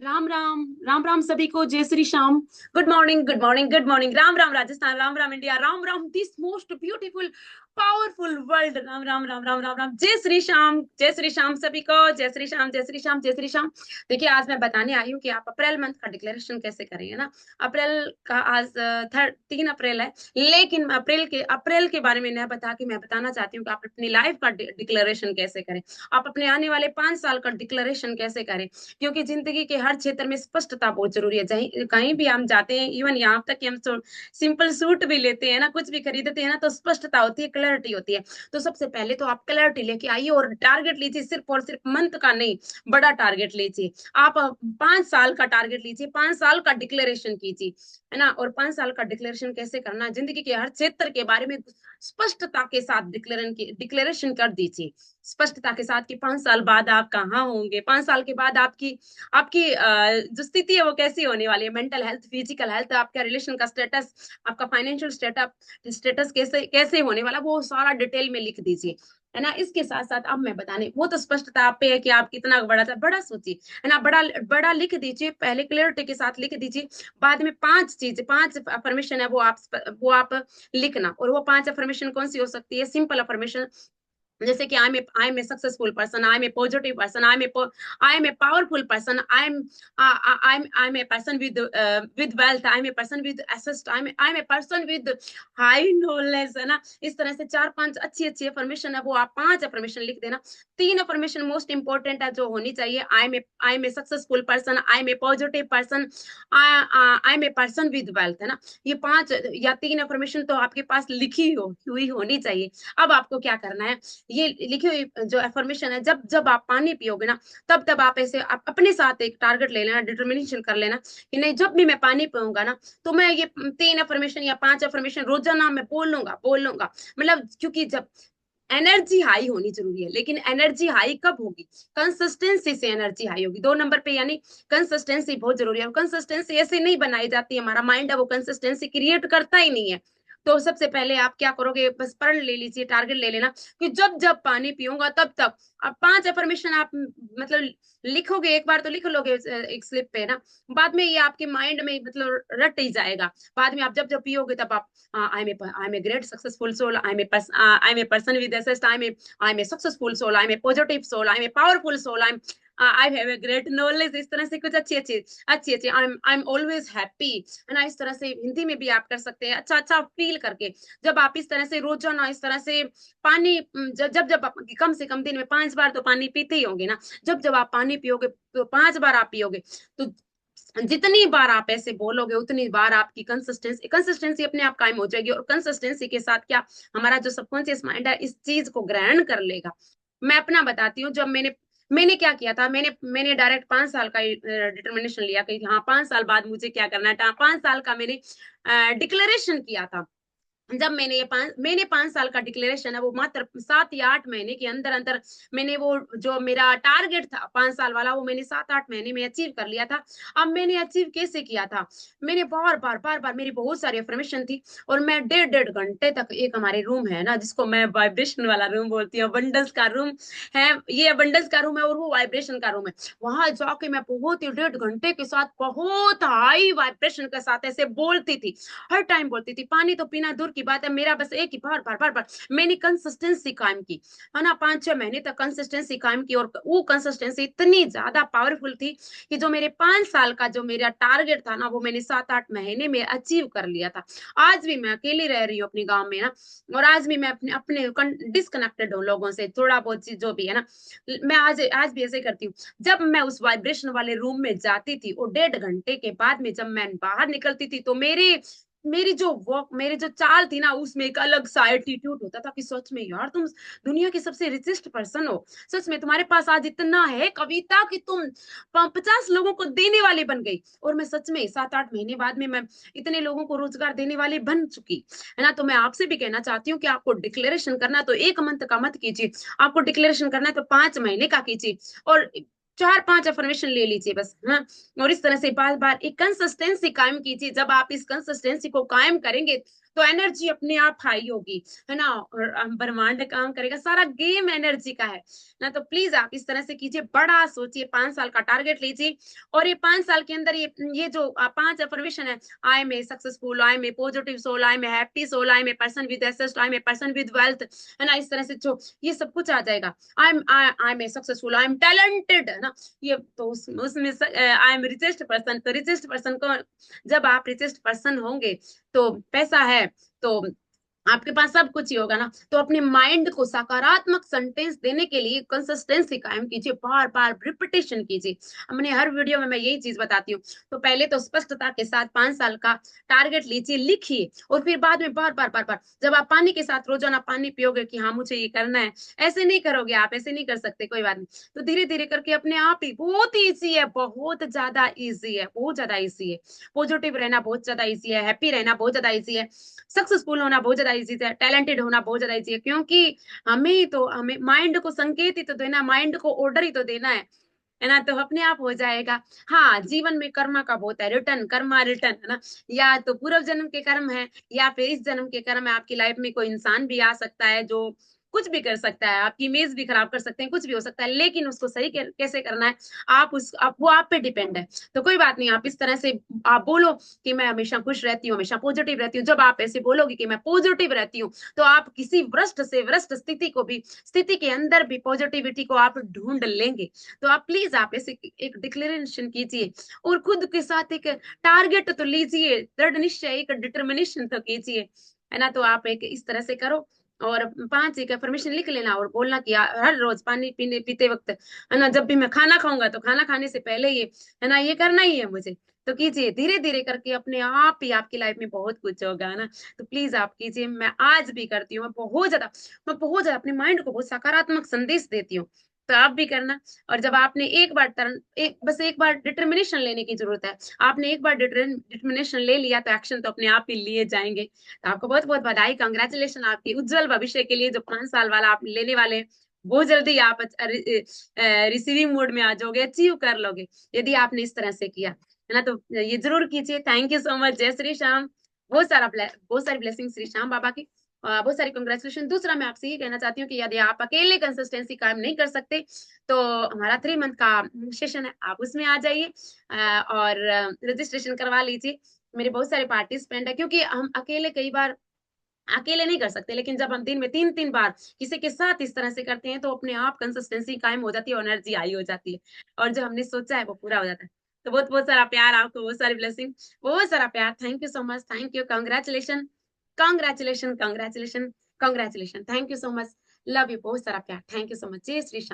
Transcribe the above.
राम राम। राम राम सभी को, जय Shri Shyam. Good morning, good morning, good morning. Ram Ram Rajasthan, Ram Ram India, Ram Ram this most beautiful powerful world. Ram Ram Ram Ram Ram Ram, जय श्री श्याम, जय श्री श्याम सभी को, जय श्री श्याम, जय श्री श्याम, जय श्री श्याम। देखिए, आज मैं बताने आई हूँ कि आप अप्रैल मंथ का डिक्लेरेशन कैसे करेंगे ना। अप्रैल का आज 3 अप्रैल है, लेकिन अप्रैल के बारे में न बता के मैं बताना चाहती हूँ कि आप अपनी लाइफ का डिक्लेरेशन कैसे करें। आप अपने आने वाले 5 साल का डिक्लेरेशन कैसे करें, क्योंकि जिंदगी के हर क्षेत्र में स्पष्टता बहुत जरूरी है। कहीं भी हम जाते हैं, इवन यहाँ तक कि हम सिंपल सूट भी लेते हैं ना, कुछ भी खरीदते हैं ना, तो स्पष्टता होती है, क्लैरिटी होती है। तो सबसे पहले तो आप क्लैरिटी लेके आइए और टारगेट लीजिए, सिर्फ और सिर्फ मंथ का नहीं, बड़ा टारगेट लीजिए। आप 5 साल का टारगेट लीजिए, 5 साल का डिक्लेरेशन कीजिए, है ना। और 5 साल का डिक्लेरेशन कैसे करना है, जिंदगी के हर क्षेत्र के बारे में स्पष्टता के साथ डिक्लेरेशन कर दीजिए। स्पष्टता के साथ कि 5 साल बाद आप कहाँ होंगे, 5 साल के बाद आपकी आपकी जो स्थिति है वो कैसी होने वाली है, मेंटल हेल्थ, फिजिकल हेल्थ, आपका रिलेशन का स्टेटस, आपका फाइनेंशियल स्टेटस कैसे कैसे होने वाला, वो सारा डिटेल में लिख दीजिए, है ना। इसके साथ साथ अब मैं बताने, वो तो स्पष्टता आप पे है कि आप कितना बड़ा था, बड़ा सोचिए, है ना। बड़ा बड़ा लिख दीजिए, पहले क्लियरिटी के साथ लिख दीजिए। बाद में 5 अफर्मेशन है, वो आप लिखना। और वो 5 अफर्मेशन कौन सी हो सकती है? सिंपल अफर्मेशन, जैसे कि I am a successful person, I am a positive person, I am a powerful person, I am a person with wealth, I am a person with assets, I am a person with high knowledge, है ना। इस तरह से 4-5 अच्छी अच्छी affirmation है, वो आप 5 अफर्मेशन लिख देना। 3 अफर्मेशन मोस्ट इंपॉर्टेंट है जो होनी चाहिए, I am a successful person, I am a positive person, I am a person with wealth, है ना। ये 5 या 3 अफर्मेशन तो आपके पास लिखी हुई होनी चाहिए। अब आपको क्या करना है, ये लिखी हुई जो एफर्मेशन है, जब जब आप पानी पियोगे ना, तब तब आप ऐसे आप अपने साथ एक टारगेट ले लेना, डिटर्मिनेशन कर लेना कि नहीं, जब भी मैं पानी पीऊंगा ना, तो मैं ये 3 अफर्मेशन या 5 अफर्मेशन रोजाना मैं बोल लूंगा। मतलब क्योंकि जब एनर्जी हाई होनी जरूरी है, लेकिन एनर्जी हाई कब होगी? कंसिस्टेंसी से एनर्जी हाई होगी, 2 नंबर पे, यानी कंसिस्टेंसी बहुत जरूरी है। कंसिस्टेंसी ऐसे नहीं बनाई जाती, हमारा माइंड है वो कंसिस्टेंसी क्रिएट करता ही नहीं है। तो सबसे पहले आप क्या करोगे, बस पढ़ ले लीजिए, टारगेट ले लेना कि जब जब पानी पीऊंगा तब तक। अब 5 अफर्मेशन आप मतलब लिखोगे, एक बार तो लिख लोगे एक स्लिप पे ना, बाद में ये आपके माइंड में मतलब रट ही जाएगा। बाद में आप जब जब पियोगे तब आप I am a great successful soul, I am a person with assets, I am a successful soul, I am a positive soul, I am a powerful soul, I have a great knowledge. इस तरह से कुछ अच्छी अच्छी I am always happy, है ना। इस तरह से हिंदी में भी आप कर सकते हैं, अच्छा अच्छा फील करके। जब आप इस तरह से रोजाना इस तरह से पानी, जब जब आप कम से कम दिन में 5 बार तो पानी पीते ही होंगे ना, जब जब आप पानी पियोगे तो 5 बार आप पियोगे, तो जितनी बार आप ऐसे बोलोगे उतनी बार आपकी कंसिस्टेंसी कंसिस्टेंसी अपने आप कायम हो जाएगी। और कंसिस्टेंसी के साथ क्या, हमारा जो सबकॉन्शियस माइंड है इस चीज को ग्रहण कर लेगा। मैं अपना बताती हूँ, जब मैंने क्या किया था, मैंने डायरेक्ट 5 साल का डिटर्मिनेशन लिया कि हाँ 5 साल बाद मुझे क्या करना है। 5 साल का मैंने डिक्लेरेशन किया था। जब मैंने 5 साल का डिक्लेरेशन है वो मात्र 7 या 8 महीने के अंदर अंदर, मैंने वो जो मेरा टारगेट था 5 साल वाला, वो मैंने 7-8 महीने में अचीव कर लिया था। अब मैंने अचीव कैसे किया था, मैंने बार बार मेरी बहुत सारी अफर्मेशन थी, और मैं 1.5 घंटे तक, एक हमारे रूम है ना जिसको मैं वाइब्रेशन वाला रूम बोलती हूँ, बंडल्स का रूम है, ये बंडल्स का रूम है और वो वाइब्रेशन का रूम है। वहां जाके मैं बहुत ही 1.5 घंटे के साथ बहुत हाई वाइब्रेशन के साथ ऐसे बोलती थी, हर टाइम बोलती थी। पानी तो पीना दूर की बात है, मेरा बस एक ही बार मैंने कंसिस्टेंसी कायम की, है ना। 5-6 महीने तक कंसिस्टेंसी कायम की, और वो कंसिस्टेंसी इतनी ज्यादा पावरफुल थी कि जो मेरे 5 साल का जो मेरा टारगेट था ना, वो मैंने 7-8 महीने में अचीव कर लिया था। आज भी मैं अकेली रह रही हूँ अपने गांव में ना, और आज भी मैं अपने अपने डिस्कनेक्टेड हूँ लोगों से, थोड़ा बहुत चीज जो भी है ना। मैं आज आज भी ऐसे करती हूँ। जब मैं उस वाइब्रेशन वाले रूम में जाती थी, और 1.5 घंटे के बाद में जब मैं बाहर निकलती थी, तो मेरी जो चाल थी ना, उसमें एक अलग सा एटीट्यूड होता था कि सच में यार तुम दुनिया के सबसे रिचेस्ट पर्सन हो। सच में तुम्हारे पास आज इतना है कविता कि तुम 50 लोगों को देने वाली बन गई। और मैं सच में 7-8 महीने बाद में मैं इतने लोगों को रोजगार देने वाली बन चुकी, है ना। तो मैं आपसे भी कहना चाहती हूँ कि आपको डिक्लेरेशन करना तो 1 मंथ का मत कीजिए, आपको डिक्लेरेशन करना है तो 5 महीने का कीजिए, और 4-5 अफर्मेशन ले लीजिए बस, हाँ। और इस तरह से बार बार एक कंसिस्टेंसी कायम कीजिए। जब आप इस कंसिस्टेंसी को कायम करेंगे, तो एनर्जी अपने आप हाई होगी, है ना, और ब्रह्मांड काम करेगा, सारा गेम एनर्जी का है ना। तो प्लीज आप इस तरह से कीजिए, बड़ा सोचिए, 5 साल का टारगेट लीजिए, और ये 5 साल के अंदर ये जो 5 अफर्मेशन है, I am a successful, I am a positive soul, I am a happy soul, I am a person with asset, I am a person with wealth, है ना, इस तरह से जो ये सब कुछ आ जाएगा। I am a successful, I am talented, है ना, ये तो उसमें आई एम रिचेस्ट पर्सन, तो रिचेस्ट पर्सन को, जब आप रिचेस्ट पर्सन होंगे तो पैसा है, तो आपके पास सब कुछ ही होगा ना। तो अपने माइंड को सकारात्मक सेंटेंस देने के लिए कंसिस्टेंसी कायम कीजिए, बार बार रिपीटेशन कीजिए। हमने हर वीडियो में मैं यही चीज बताती हूँ। तो पहले तो स्पष्टता के साथ 5 साल का टारगेट लीजिए, लिखिए, और फिर बाद में बार बार बार बार, जब आप पानी के साथ रोजाना पानी पियोगे कि हाँ मुझे ये करना है, ऐसे नहीं करोगे आप, ऐसे नहीं कर सकते, कोई बात नहीं। तो धीरे धीरे करके अपने आप ही, बहुत ईजी है, बहुत ज्यादा ईजी है, बहुत ज्यादा ईजी है। पॉजिटिव रहना बहुत ज्यादा ईजी है, हैप्पी रहना बहुत ज्यादा ईजी है, सक्सेसफुल होना बहुत ज्यादा इजी है, टैलेंटेड होना बहुत ज्यादा इजी है, क्योंकि हमें माइंड को संकेत ही तो देना, माइंड को ऑर्डर ही तो देना है ना, तो अपने आप हो जाएगा। हाँ, जीवन में कर्म का बहुत है, रिटर्न कर्मा रिटर्न, है ना, या तो पूर्व जन्म के कर्म है, या फिर इस जन्म के कर्म है। आपकी लाइफ में कोई इंसान भी आ सकता है जो कुछ भी कर सकता है, आपकी इमेज भी खराब कर सकते हैं, कुछ भी हो सकता है, लेकिन उसको सही कैसे करना है, वो आप पे डिपेंड है। तो कोई बात नहीं, आप इस तरह से आप बोलो कि मैं हमेशा खुश रहती हूँ, हमेशा पॉजिटिव रहती हूँ। जब आप ऐसे बोलोगे कि मैं पॉजिटिव रहती हूँ, तो आप किसी वृष्ट से वृष्ट स्थिति के अंदर भी पॉजिटिविटी को आप ढूंढ लेंगे। तो आप प्लीज आप ऐसे एक डिक्लेरेशन कीजिए, और खुद के साथ एक टारगेट तो लीजिए, दृढ़ निश्चय, एक डिटर्मिनेशन तो कीजिए, है ना। तो आप एक इस तरह से करो, और 5 एक अफर्मेशन लिख लेना, और बोलना कि हर रोज पानी पीने पीते वक्त, है ना, जब भी मैं खाना खाऊंगा तो खाना खाने से पहले ये, है ना, ये करना ही है मुझे। तो कीजिए, धीरे धीरे करके अपने आप ही आपकी लाइफ में बहुत कुछ होगा, है ना। तो प्लीज आप कीजिए, मैं आज भी करती हूँ, मैं बहुत ज्यादा अपने माइंड को बहुत सकारात्मक संदेश देती हूँ। तो आप भी करना। और जब आपने बस एक बार डिटर्मिनेशन लेने की जरूरत है, आपने एक बार डिटर्मिनेशन ले लिया तो एक्शन तो अपने आप ही लिए जाएंगे। तो आपको बहुत बहुत बधाई, कंग्रेचुलेशन, आपके उज्जवल भविष्य के लिए जो 5 साल वाला आप लेने वाले हैं, बहुत जल्दी आप रिसीविंग मोड में आ जाओगे, अचीव कर लोगे, यदि आपने इस तरह से किया, है ना। तो ये जरूर कीजिए। थैंक यू सो मच, जय श्री श्याम। बहुत सारी ब्लेसिंग श्री श्याम बाबा की, बहुत सारी कंग्रेचुलेशन। दूसरा मैं आपसे ये कहना चाहती हूँ कि यदि आप अकेले कंसिस्टेंसी कायम नहीं कर सकते, तो हमारा 3 मंथ का सेशन है, आप उसमें आ जाइए, और रजिस्ट्रेशन करवा लीजिए। मेरे बहुत सारे पार्टिसिपेंट है, क्योंकि हम अकेले कई बार अकेले नहीं कर सकते, लेकिन जब हम दिन में 3-3 बार किसी के साथ इस तरह से करते हैं, तो अपने आप कंसिस्टेंसी कायम हो जाती है, एनर्जी हाई हो जाती है, और जो हमने सोचा है वो पूरा हो जाता है। तो बहुत बहुत सारा प्यार आपको, बहुत सारी ब्लेसिंग, बहुत सारा प्यार। Thank you so much, thank you, congratulation, congratulation, congratulation, congratulation, thank you so much, love you, बहुत सारा प्यार, थैंक यू सो मच, जय श्री श्याम।